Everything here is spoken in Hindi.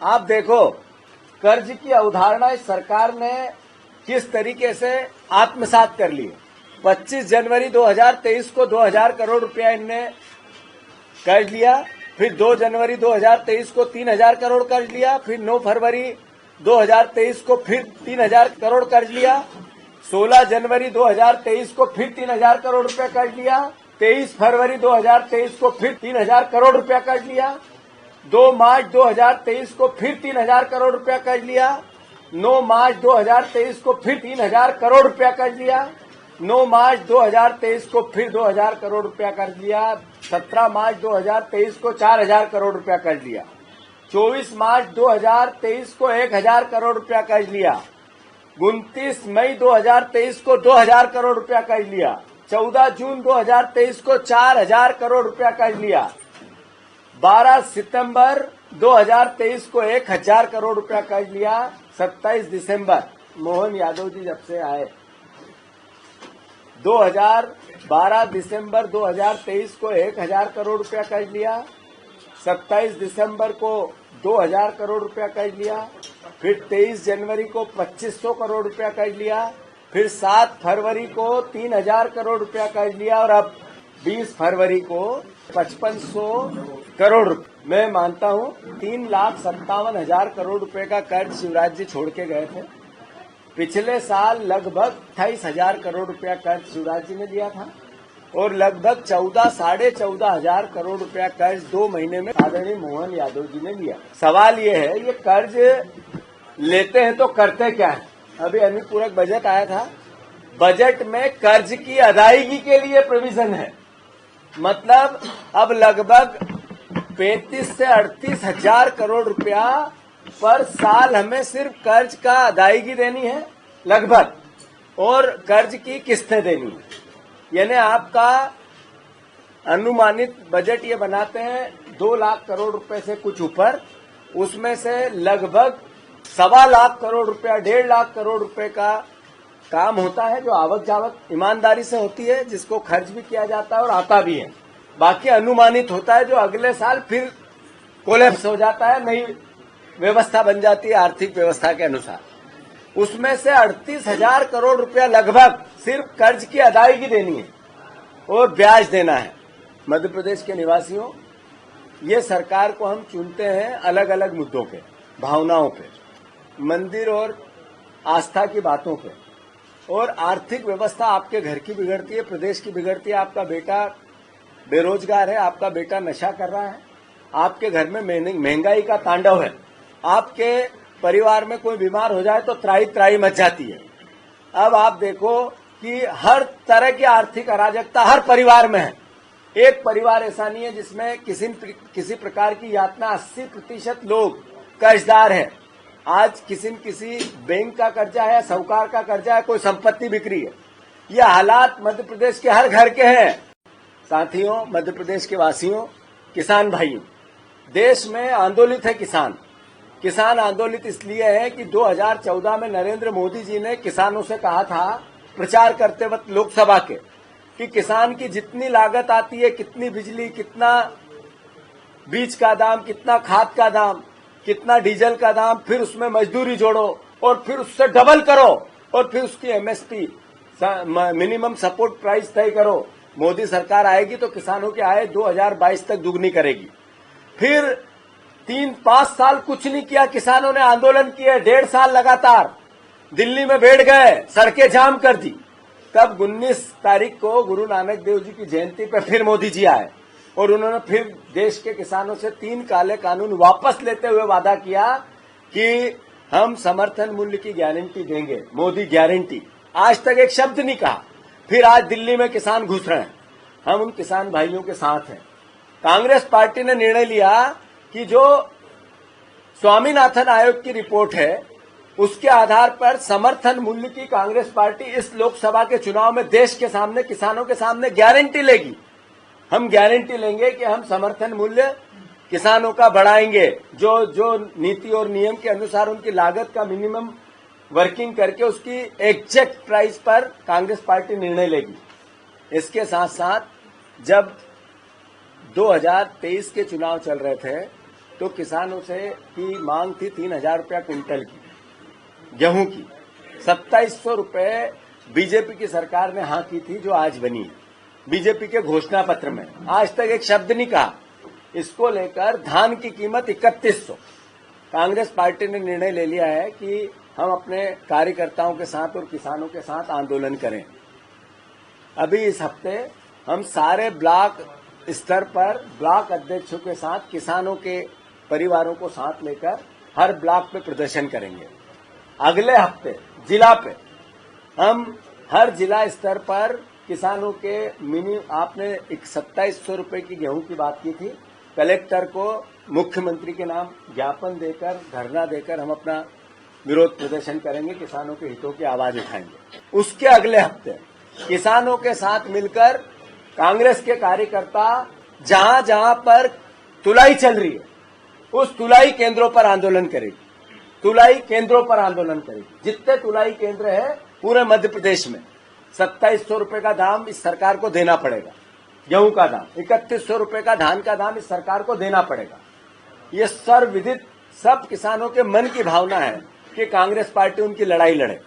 आप देखो कर्ज की अवधारणा इस सरकार ने किस तरीके से आत्मसात कर ली। 25 जनवरी 2023 को 2000 करोड़ रुपया इनने कर्ज लिया, फिर 2 जनवरी 2023 को 3000 करोड़ कर्ज लिया, फिर 9 फरवरी 2023 को फिर 3000 करोड़ कर्ज लिया, 16 जनवरी 2023 को फिर 3000 करोड़ रुपया कर्ज लिया, 23 फरवरी 2023 को फिर 3000 करोड़ रुपया कर्ज लिया, 2 मार्च 2023 को फिर 3000 करोड़ रुपया कर्ज लिया, 9 मार्च 2023 को फिर 3000 करोड़ रुपया कर्ज लिया, 9 मार्च 2023 को फिर 2000 करोड़ रुपया कर्ज लिया, 17 मार्च 2023 को 4000 करोड़ रुपया कर्ज लिया, 24 मार्च 2023 को 1000 करोड़ रुपया कर्ज लिया, 29 मई 2023 को 2000 करोड़ रुपया कर्ज लिया, 14 जून 2023 को 4000 करोड़ रुपया कर्ज लिया, 12 सितंबर 2023 को 1000 करोड़ रुपया कर्ज लिया, 27 दिसंबर मोहन यादव जी जब से आए 12 दिसंबर 2023 को 1000 करोड़ रुपया कर्ज लिया, 27 दिसंबर को 2000 करोड़ रुपया कर्ज लिया, फिर 23 जनवरी को 2500 करोड़ रुपया कर्ज लिया, फिर 7 फरवरी को 3000 करोड़ रुपया कर्ज लिया और अब 20 फरवरी को 5500 करोड़ रुपये। मैं मानता हूं 3,57,000 करोड़ रुपए का कर्ज शिवराज जी छोड़ के गए थे। पिछले साल लगभग 28,000 करोड़ रुपया कर्ज शिवराज जी ने लिया था और लगभग 14,500 करोड़ रुपया कर्ज 2 महीने में आदरणीय मोहन यादव जी ने लिया। सवाल ये है, ये कर्ज लेते हैं तो करते क्या है? अभी अनुपूरक बजट आया था, बजट में कर्ज की अदायगी के लिए प्रोविजन है। मतलब अब लगभग 35 से 38 हजार करोड़ रुपया पर साल हमें सिर्फ कर्ज का अदायगी देनी है लगभग, और कर्ज की किस्तें देनी है। यानी आपका अनुमानित बजट ये बनाते हैं 2 लाख करोड़ रुपए से कुछ ऊपर, उसमें से लगभग 1.25 लाख करोड़ रुपया 1.5 लाख करोड़ रुपए का काम होता है जो आवक जावक ईमानदारी से होती है, जिसको खर्च भी किया जाता है और आता भी है। बाकी अनुमानित होता है जो अगले साल फिर कोलैप्स हो जाता है, नई व्यवस्था बन जाती है आर्थिक व्यवस्था के अनुसार। उसमें से 38,000 करोड़ रुपया लगभग सिर्फ कर्ज की अदायगी देनी है और ब्याज देना है। मध्य प्रदेश के निवासियों, ये सरकार को हम चुनते हैं अलग अलग मुद्दों पे, भावनाओं पे, मंदिर और आस्था की बातों पे, और आर्थिक व्यवस्था आपके घर की बिगड़ती है, प्रदेश की बिगड़ती है। आपका बेटा बेरोजगार है, आपका बेटा नशा कर रहा है, आपके घर में महंगाई का तांडव है, आपके परिवार में कोई बीमार हो जाए तो त्राही त्राही मच जाती है। अब आप देखो कि हर तरह की आर्थिक अराजकता हर परिवार में है। एक परिवार ऐसा नहीं है जिसमें किसी प्रकार की यातना। 80% लोग कर्जदार है। आज किसी बैंक का कर्जा है, साहूकार का कर्जा है, कोई संपत्ति बिक्री है। ये हालात मध्य प्रदेश के हर घर के हैं। साथियों, मध्य प्रदेश के वासियों, किसान भाइयों, देश में आंदोलित है किसान। किसान आंदोलित इसलिए है कि 2014 में नरेंद्र मोदी जी ने किसानों से कहा था, प्रचार करते वक्त लोकसभा के, कि किसान की जितनी लागत आती है, कितनी बिजली, कितना बीज का दाम, कितना खाद का दाम, कितना डीजल का दाम, फिर उसमें मजदूरी जोड़ो और फिर उससे डबल करो और फिर उसकी एमएसपी मिनिमम सपोर्ट प्राइस तय करो। मोदी सरकार आएगी तो किसानों की आय 2022 तक दुगनी करेगी। फिर 3-5 साल कुछ नहीं किया, किसानों ने आंदोलन किए, 1.5 साल लगातार दिल्ली में बैठ गए, सड़कें जाम कर दी। तब 19 तारीख को गुरु नानक देव जी की जयंती पर फिर मोदी जी आए और उन्होंने फिर देश के किसानों से 3 काले कानून वापस लेते हुए वादा किया कि हम समर्थन मूल्य की गारंटी देंगे, मोदी गारंटी। आज तक एक शब्द नहीं कहा। फिर आज दिल्ली में किसान घुस रहे हैं। हम उन किसान भाइयों के साथ हैं। कांग्रेस पार्टी ने निर्णय लिया कि जो स्वामीनाथन आयोग की रिपोर्ट है, उसके आधार पर समर्थन मूल्य की कांग्रेस पार्टी इस लोकसभा के चुनाव में देश के सामने, किसानों के सामने गारंटी लेगी। हम गारंटी लेंगे कि हम समर्थन मूल्य किसानों का बढ़ाएंगे, जो नीति और नियम के अनुसार उनकी लागत का मिनिमम वर्किंग करके उसकी एग्जैक्ट प्राइस पर कांग्रेस पार्टी निर्णय लेगी। इसके साथ साथ जब 2023 के चुनाव चल रहे थे तो किसानों से की मांग थी 3,000 रुपया क्विंटल की गेहूं की। 2700 रुपये बीजेपी की सरकार ने हाँ की थी, जो आज बनी है बीजेपी के घोषणा पत्र में। आज तक एक शब्द नहीं कहा इसको लेकर। धान की कीमत 3100। कांग्रेस पार्टी ने निर्णय ले लिया है कि हम अपने कार्यकर्ताओं के साथ और किसानों के साथ आंदोलन करें। अभी इस हफ्ते हम सारे ब्लॉक स्तर पर ब्लॉक अध्यक्षों के साथ किसानों के परिवारों को साथ लेकर हर ब्लॉक पे प्रदर्शन करेंगे। अगले हफ्ते जिला पे हम हर जिला स्तर पर किसानों के आपने 2700 रुपए की गेहूं की बात की थी। कलेक्टर को मुख्यमंत्री के नाम ज्ञापन देकर, धरना देकर हम अपना विरोध प्रदर्शन करेंगे, किसानों के हितों की आवाज उठाएंगे। उसके अगले हफ्ते किसानों के साथ मिलकर कांग्रेस के कार्यकर्ता जहां जहां पर तुलाई चल रही है उस तुलाई केंद्रों पर आंदोलन करेगी। तुलाई केंद्रों पर आंदोलन करेगी। जितने तुलाई केंद्र है पूरे मध्य प्रदेश में 2700 रुपए का दाम इस सरकार को देना पड़ेगा। गेहूं का दाम 3100 रुपए का, धान का दाम इस सरकार को देना पड़ेगा। ये सर्वविदित सब किसानों के मन की भावना है कि कांग्रेस पार्टी उनकी लड़ाई लड़े।